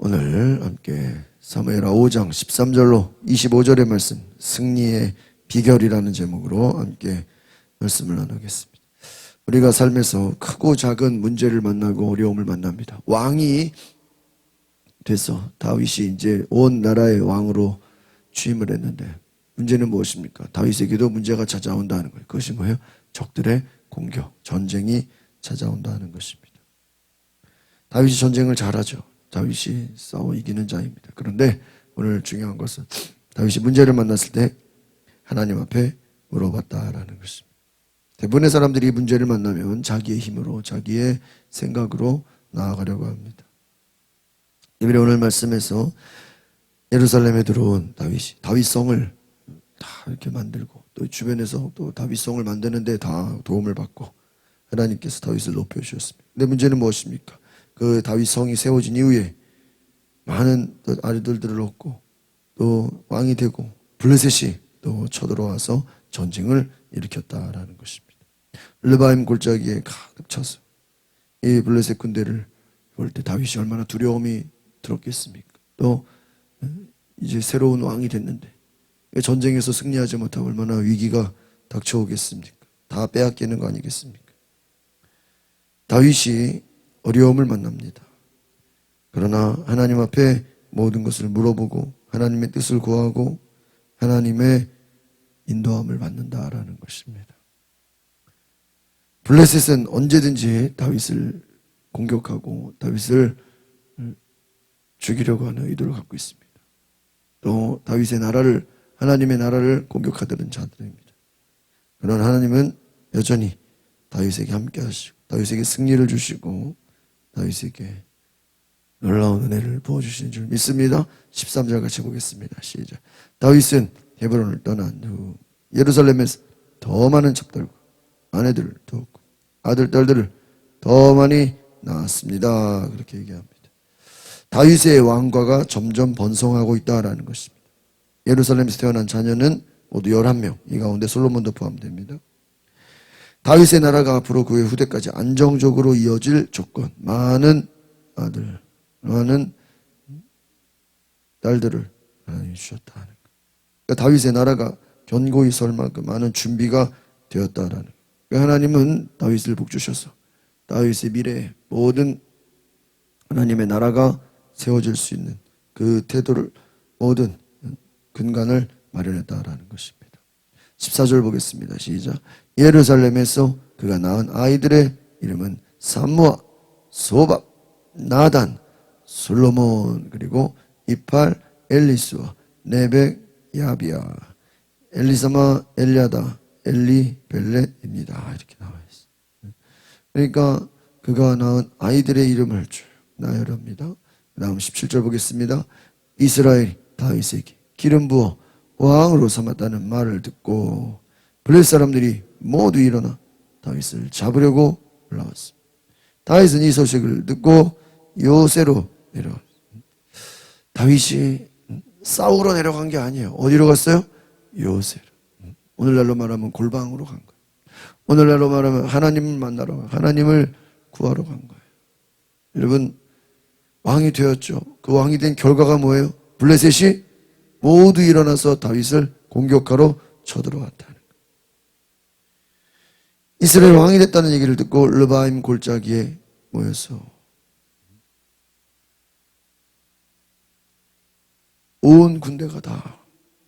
오늘 함께 사무엘하 5장 13절로 25절의 말씀, 승리의 비결이라는 제목으로 함께 말씀을 나누겠습니다. 우리가 삶에서 크고 작은 문제를 만나고 어려움을 만납니다. 왕이 돼서 다윗이 이제 온 나라의 왕으로 취임을 했는데, 문제는 무엇입니까? 다윗에게도 문제가 찾아온다는 거예요. 그것이 뭐예요? 적들의 공격, 전쟁이 찾아온다는 것입니다. 다윗이 전쟁을 잘하죠. 다윗이 싸워 이기는 자입니다. 그런데 오늘 중요한 것은 다윗이 문제를 만났을 때 하나님 앞에 물어봤다라는 것입니다. 대부분의 사람들이 문제를 만나면 자기의 힘으로, 자기의 생각으로 나아가려고 합니다. 이번에 오늘 말씀에서 예루살렘에 들어온 다윗이 다윗성을 다 이렇게 만들고, 또 주변에서 또 다윗성을 만드는데 다 도움을 받고 하나님께서 다윗을 높여주셨습니다. 근데 문제는 무엇입니까? 그 다윗성이 세워진 이후에 많은 아들들을 얻고 또 왕이 되고 블레셋이 또 쳐들어와서 전쟁을 일으켰다라는 것입니다. 르바임 골짜기에 가득 차서 이 블레셋 군대를 볼 때 다윗이 얼마나 두려움이 들었겠습니까? 또 이제 새로운 왕이 됐는데 전쟁에서 승리하지 못하고 얼마나 위기가 닥쳐오겠습니까? 다 빼앗기는 거 아니겠습니까? 다윗이 어려움을 만납니다. 그러나 하나님 앞에 모든 것을 물어보고 하나님의 뜻을 구하고 하나님의 인도함을 받는다라는 것입니다. 블레셋은 언제든지 다윗을 공격하고 다윗을 죽이려고 하는 의도를 갖고 있습니다. 또 다윗의 나라를, 하나님의 나라를 공격하려는 자들입니다. 그러나 하나님은 여전히 다윗에게 함께 하시고 다윗에게 승리를 주시고 다윗에게 놀라운 은혜를 부어주시는 줄 믿습니다. 13절 같이 보겠습니다. 시작. 다윗은 헤브론을 떠난 후 예루살렘에서 더 많은 첩들과 아내들을 두었고 아들, 딸들을 더 많이 낳았습니다. 그렇게 얘기합니다. 다윗의 왕과가 점점 번성하고 있다라는 것입니다. 예루살렘에서 태어난 자녀는 모두 11명, 이 가운데 솔로몬도 포함됩니다. 다윗의 나라가 앞으로 그의 후대까지 안정적으로 이어질 조건, 많은 아들, 많은 딸들을 하나님이 주셨다는 것. 그러니까 다윗의 나라가 견고히 설 만큼 많은 준비가 되었다라는 것. 그러니까 하나님은 다윗을 복주셔서 다윗의 미래에 모든 하나님의 나라가 세워질 수 있는 그 태도를, 모든 근간을 마련했다라는 것입니다. 14절 보겠습니다. 시작. 예루살렘에서 그가 낳은 아이들의 이름은 삼무아, 소박, 나단, 솔로몬, 그리고 이팔, 엘리스와 네벡, 야비야, 엘리사마, 엘리아다, 엘리벨렛입니다. 이렇게 나와 있습니다. 그러니까 그가 낳은 아이들의 이름을 쭉 나열합니다. 그 다음 17절 보겠습니다. 이스라엘 다윗에게 기름 부어 왕으로 삼았다는 말을 듣고 블레셋 사람들이 모두 일어나 다윗을 잡으려고 올라왔습니다. 다윗은 이 소식을 듣고 요새로 내려왔습니다. 다윗이 싸우러 내려간 게 아니에요. 어디로 갔어요? 요새로. 오늘날로 말하면 골방으로 간 거예요. 오늘날로 말하면 하나님을 만나러, 하나님을 구하러 간 거예요. 여러분, 왕이 되었죠. 그 왕이 된 결과가 뭐예요? 블레셋이 모두 일어나서 다윗을 공격하러 쳐들어왔다는 거예요. 이스라엘 왕이 됐다는 얘기를 듣고 르바임 골짜기에 모여서 온 군대가 다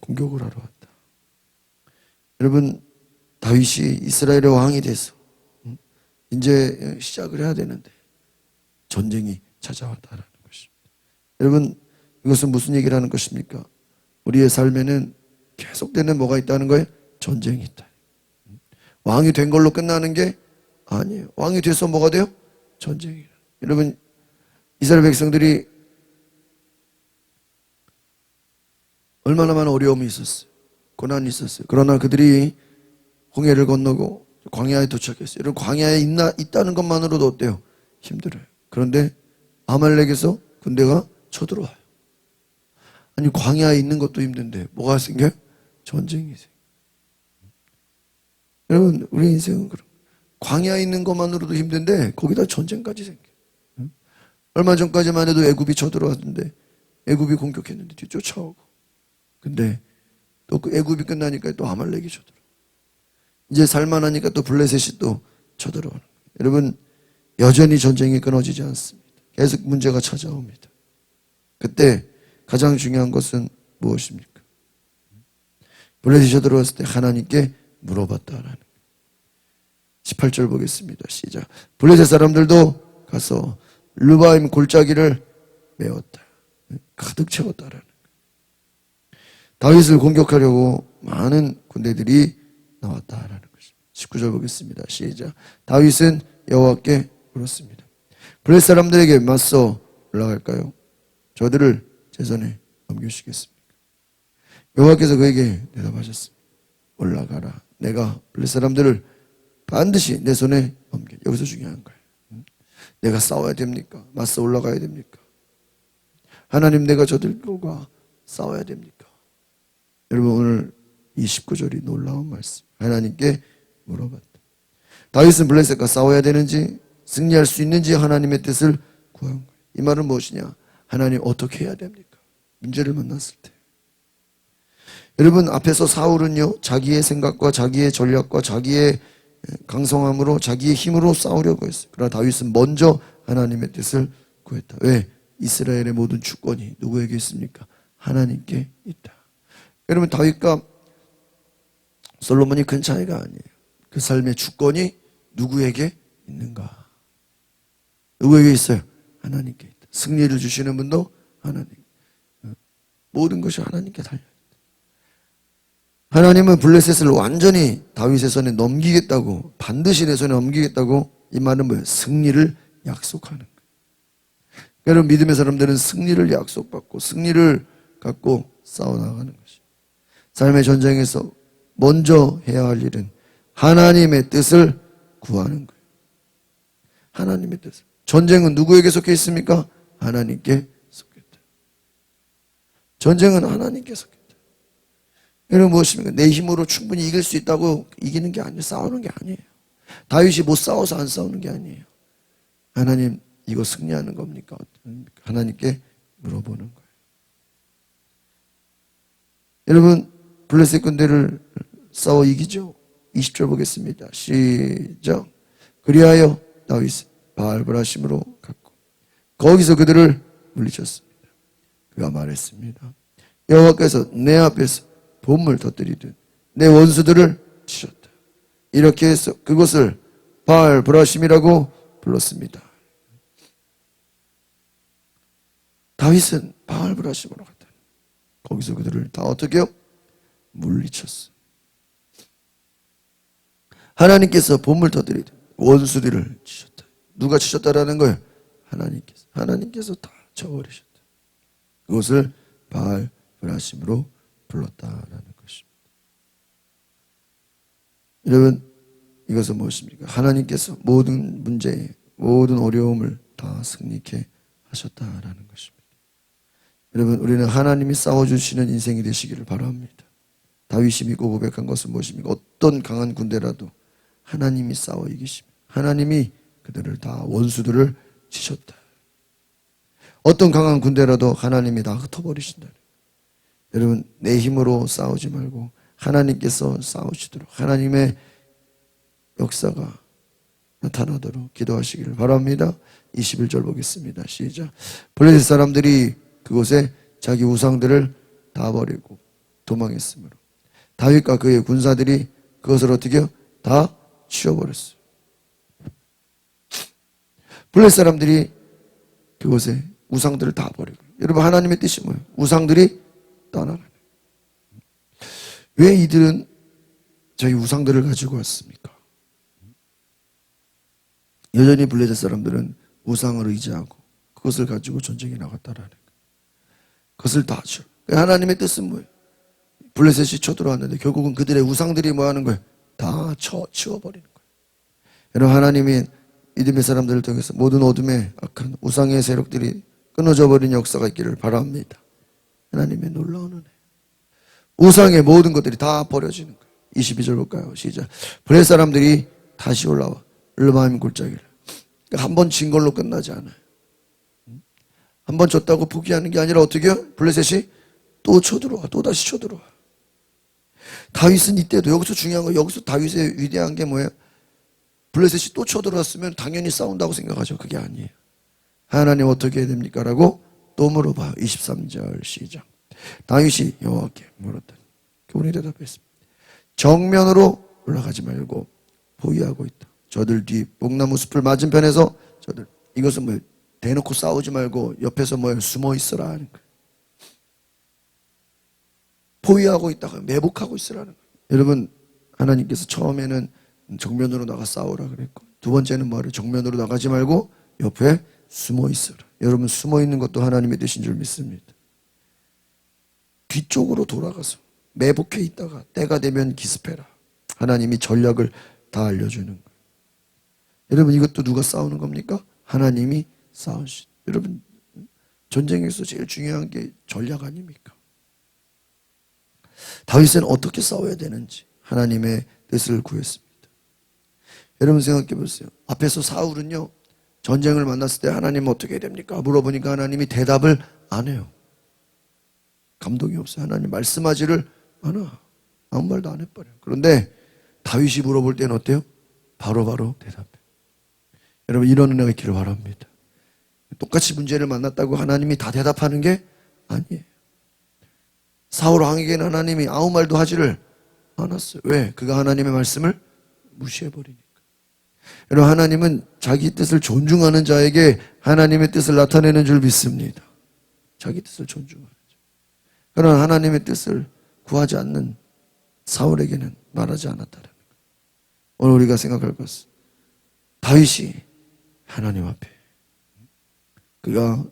공격을 하러 왔다. 여러분, 다윗이 이스라엘의 왕이 돼서 이제 시작을 해야 되는데 전쟁이 찾아왔다는 것입니다. 여러분, 이것은 무슨 얘기를 하는 것입니까? 우리의 삶에는 계속되는 뭐가 있다는 거예요? 전쟁이 있다. 왕이 된 걸로 끝나는 게 아니에요. 왕이 돼서 뭐가 돼요? 전쟁이에요. 여러분, 이스라엘 백성들이 얼마나 많은 어려움이 있었어요. 고난이 있었어요. 그러나 그들이 홍해를 건너고 광야에 도착했어요. 여러분, 광야에 있다는 것만으로도 어때요? 힘들어요. 그런데 아말렉에서 군대가 쳐들어와요. 아니, 광야에 있는 것도 힘든데 뭐가 생겨요? 전쟁이 생겨요. 여러분, 우리 인생은 그런, 광야에 있는 것만으로도 힘든데 거기다 전쟁까지 생겨요. 얼마 전까지만 해도 애굽이 쳐들어왔는데 애굽이 공격했는데 뒤 쫓아오고, 근데 또 그 애굽이 끝나니까 또 아말렉이 쳐들어. 이제 살만하니까 또 블레셋이 또 쳐들어오는 거예요. 여러분, 여전히 전쟁이 끊어지지 않습니다. 계속 문제가 찾아옵니다. 그때 가장 중요한 것은 무엇입니까? 블레셋이 쳐들어왔을 때 하나님께 물어봤다라는 거예요. 18절 보겠습니다. 시작. 블레셋 사람들도 가서 르바임 골짜기를 메웠다. 가득 채웠다라는 거예요. 다윗을 공격하려고 많은 군대들이 나왔다라는 것입니다. 19절 보겠습니다. 시작. 다윗은 여호와께 물었습니다. 블레셋 사람들에게 맞서 올라갈까요? 저들을 제 손에 넘기시겠습니까? 여호와께서 그에게 대답하셨습니다. 올라가라. 내가 블레셋 사람들을 반드시 내 손에 넘겨. 여기서 중요한 거예요. 내가 싸워야 됩니까? 맞서 올라가야 됩니까? 하나님, 내가 저들과 싸워야 됩니까? 여러분, 오늘 이 19절이 놀라운 말씀. 하나님께 물어봤다. 다윗은 블레셋과 싸워야 되는지, 승리할 수 있는지 하나님의 뜻을 구한 거예요. 이 말은 무엇이냐? 하나님, 어떻게 해야 됩니까? 문제를 만났을 때. 여러분, 앞에서 사울은요, 자기의 생각과 자기의 전략과 자기의 강성함으로, 자기의 힘으로 싸우려고 했어요. 그러나 다윗은 먼저 하나님의 뜻을 구했다. 왜? 이스라엘의 모든 주권이 누구에게 있습니까? 하나님께 있다. 여러분, 다윗과 솔로몬이 큰 차이가 아니에요. 그 삶의 주권이 누구에게 있는가? 누구에게 있어요? 하나님께 있다. 승리를 주시는 분도 하나님. 모든 것이 하나님께 달려있다. 하나님은 블레셋을 완전히 다윗의 손에 넘기겠다고, 반드시 내 손에 넘기겠다고, 이 말은 뭐예요? 승리를 약속하는 거예요. 여러분, 믿음의 사람들은 승리를 약속받고 승리를 갖고 싸워나가는 것이죠. 삶의 전쟁에서 먼저 해야 할 일은 하나님의 뜻을 구하는 거예요. 하나님의 뜻을. 전쟁은 누구에게 속해 있습니까? 하나님께 속했다. 전쟁은 하나님께 속했다. 여러분, 무엇입니까? 내 힘으로 충분히 이길 수 있다고 이기는 게 아니에요. 싸우는 게 아니에요. 다윗이 못 싸워서 안 싸우는 게 아니에요. 하나님, 이거 승리하는 겁니까? 하나님께 물어보는 거예요. 여러분, 블레셋 군대를 싸워 이기죠? 20절 보겠습니다. 시작. 그리하여 다윗은 바알브라심으로 갔고 거기서 그들을 물리쳤습니다. 그가 말했습니다. 여호와께서 내 앞에서 봄을 터뜨리듯 내 원수들을 치셨다. 이렇게 해서 그곳을 바알브라심이라고 불렀습니다. 다윗은 바알브라심으로 갔다. 거기서 그들을 다 어떻게 해요? 물리쳤어. 하나님께서 봄을 터뜨리듯 원수들을 치셨다. 누가 치셨다라는 거예요? 하나님께서. 하나님께서 다 쳐버리셨다. 그것을 바알브라심으로 불렀다라는 것입니다. 여러분, 이것은 무엇입니까? 하나님께서 모든 문제에, 모든 어려움을 다 승리케 하셨다라는 것입니다. 여러분, 우리는 하나님이 싸워주시는 인생이 되시기를 바랍니다. 다윗이 믿고 고백한 것은 무엇입니까? 어떤 강한 군대라도 하나님이 싸워 이기십니다. 하나님이 그들을 다, 원수들을 치셨다. 어떤 강한 군대라도 하나님이 다 흩어버리신다. 여러분, 내 힘으로 싸우지 말고 하나님께서 싸우시도록, 하나님의 역사가 나타나도록 기도하시기를 바랍니다. 21절 보겠습니다. 시작. 블레셋 사람들이 그곳에 자기 우상들을 다 버리고 도망했으므로 다윗과 그의 군사들이 그것을 어떻게 해요? 다 치워버렸어요. 블레셋 사람들이 그곳에 우상들을 다 버리고. 여러분, 하나님의 뜻이 뭐예요? 우상들이 떠나가는. 왜 이들은 저희 우상들을 가지고 왔습니까? 여전히 블레셋 사람들은 우상을 의지하고 그것을 가지고 전쟁에 나갔다라는 거예요. 그것을 다 치워. 하나님의 뜻은 뭐예요? 블레셋이 쳐들어왔는데 결국은 그들의 우상들이 뭐 하는 거예요? 다 치워버리는 거예요. 여러분, 하나님이 믿음의 사람들을 통해서 모든 어둠의 악한 우상의 세력들이 끊어져 버린 역사가 있기를 바랍니다. 하나님의 놀라운 은혜. 우상의 모든 것들이 다 버려지는 거예요. 22절 볼까요? 시작. 블레셋 사람들이 다시 올라와 르바임 골짜기를. 한 번 진 걸로 끝나지 않아요. 한 번 졌다고 포기하는 게 아니라 어떻게 해요? 블레셋이 또 쳐들어와. 또 다시 쳐들어와. 다윗은 이때도 여기서 중요한 거, 여기서 다윗의 위대한 게 뭐예요? 블레셋이 또 쳐들어왔으면 당연히 싸운다고 생각하죠. 그게 아니에요. 하나님 어떻게 해야 됩니까? 라고 또 물어봐요. 23절 시작. 다윗이 여호와께 물었더니 그분이 대답했습니다. 정면으로 올라가지 말고 보위하고 있다. 저들 뒤 뽕나무 숲을 맞은편에서 저들, 이것은 뭐 대놓고 싸우지 말고 옆에서 뭐 숨어 있어라 하는 거예요. 포위하고 있다가 매복하고 있으라는 거예요. 여러분, 하나님께서 처음에는 정면으로 나가 싸우라 그랬고, 두 번째는 뭐를 정면으로 나가지 말고 옆에 숨어 있어라. 여러분, 숨어 있는 것도 하나님의 뜻인 줄 믿습니다. 뒤쪽으로 돌아가서 매복해 있다가 때가 되면 기습해라. 하나님이 전략을 다 알려주는 거예요. 여러분, 이것도 누가 싸우는 겁니까? 하나님이 싸우신. 여러분, 전쟁에서 제일 중요한 게 전략 아닙니까? 다윗은 어떻게 싸워야 되는지 하나님의 뜻을 구했습니다. 여러분 생각해 보세요. 앞에서 사울은요, 전쟁을 만났을 때 하나님 어떻게 해야 됩니까? 물어보니까 하나님이 대답을 안 해요. 감동이 없어요. 하나님 말씀하지를 않아. 아무 말도 안 해버려요. 그런데 다윗이 물어볼 때는 어때요? 바로바로 대답해요. 여러분, 이런 은혜가 있기를 바랍니다. 똑같이 문제를 만났다고 하나님이 다 대답하는 게 아니에요. 사울 왕에게는 하나님이 아무 말도 하지를 않았어요. 왜? 그가 하나님의 말씀을 무시해버리니까. 여러분, 하나님은 자기 뜻을 존중하는 자에게 하나님의 뜻을 나타내는 줄 믿습니다. 자기 뜻을 존중하는 자. 그러나 하나님의 뜻을 구하지 않는 사울에게는 말하지 않았다는 거예요. 오늘 우리가 생각할 것은 다윗이 하나님 앞에 그가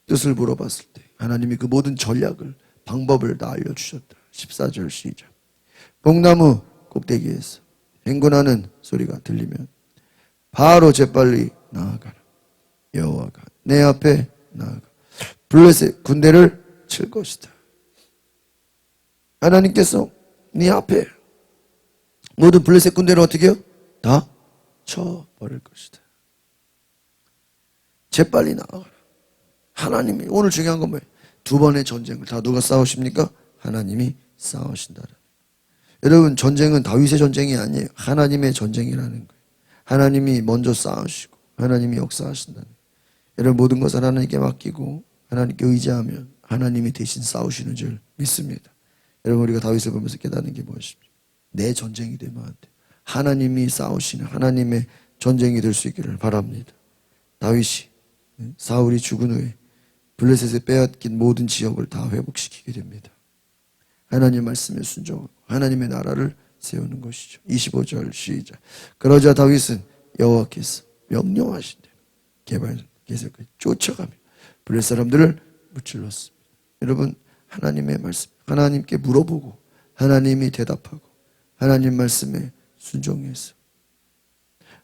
뜻을 물어봤을 때 하나님이 그 모든 전략을, 방법을 다 알려주셨다. 14절 시작. 뽕나무 꼭대기에서 행군하는 소리가 들리면 바로 재빨리 나아가라. 여호와가 내 앞에 나아가 블레셋 군대를 칠 것이다. 하나님께서 네 앞에 모든 블레셋 군대를 어떻게 해요? 다 쳐버릴 것이다. 재빨리 나아가라. 하나님이, 오늘 중요한 건 뭐예요? 두 번의 전쟁을 다 누가 싸우십니까? 하나님이 싸우신다는. 여러분, 전쟁은 다윗의 전쟁이 아니에요. 하나님의 전쟁이라는 거예요. 하나님이 먼저 싸우시고 하나님이 역사하신다는 거예요. 여러분, 모든 것을 하나님께 맡기고 하나님께 의지하면 하나님이 대신 싸우시는 줄 믿습니다. 여러분, 우리가 다윗을 보면서 깨닫는 게 무엇입니까? 내 전쟁이 되면 안 돼요. 하나님이 싸우시는 하나님의 전쟁이 될 수 있기를 바랍니다. 다윗이 사울이 죽은 후에 블레셋에 빼앗긴 모든 지역을 다 회복시키게 됩니다. 하나님 말씀에 순종하고 하나님의 나라를 세우는 것이죠. 25절 시작. 그러자 다윗은 여호와께서 명령하신 대로 개발개석을 쫓아가며 블레셋 사람들을 무찔렀습니다. 여러분, 하나님의 말씀, 하나님께 물어보고 하나님이 대답하고 하나님 말씀에 순종해서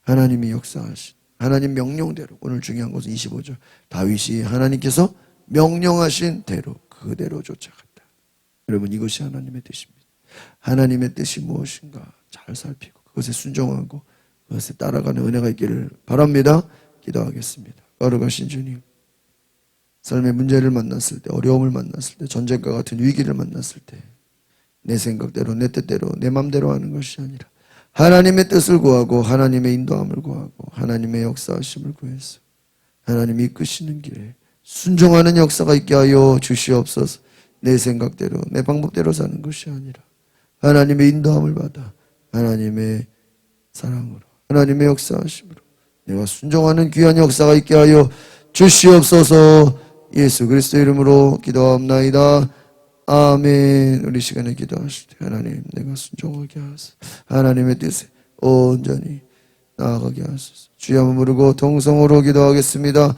하나님이 역사하신 하나님 명령대로, 오늘 중요한 것은 25절. 다윗이 하나님께서 명령하신 대로 그대로 쫓아갔다. 여러분, 이것이 하나님의 뜻입니다. 하나님의 뜻이 무엇인가 잘 살피고 그것에 순종하고 그것에 따라가는 은혜가 있기를 바랍니다. 기도하겠습니다. 거룩하신 주님, 삶의 문제를 만났을 때, 어려움을 만났을 때, 전쟁과 같은 위기를 만났을 때 내 생각대로, 내 뜻대로, 내 맘대로 하는 것이 아니라 하나님의 뜻을 구하고 하나님의 인도함을 구하고 하나님의 역사하심을 구해서 하나님이 이끄시는 길에 순종하는 역사가 있게 하여 주시옵소서. 내 생각대로, 내 방법대로 사는 것이 아니라 하나님의 인도함을 받아 하나님의 사랑으로, 하나님의 역사하심으로 내가 순종하는 귀한 역사가 있게 하여 주시옵소서. 예수 그리스도의 이름으로 기도합나이다. 아멘. 우리 시간에 기도하실 때 하나님, 내가 순종하게 하소서. 하나님의 뜻에 온전히 나아가게 하소서. 주여 부르고 동성으로 기도하겠습니다.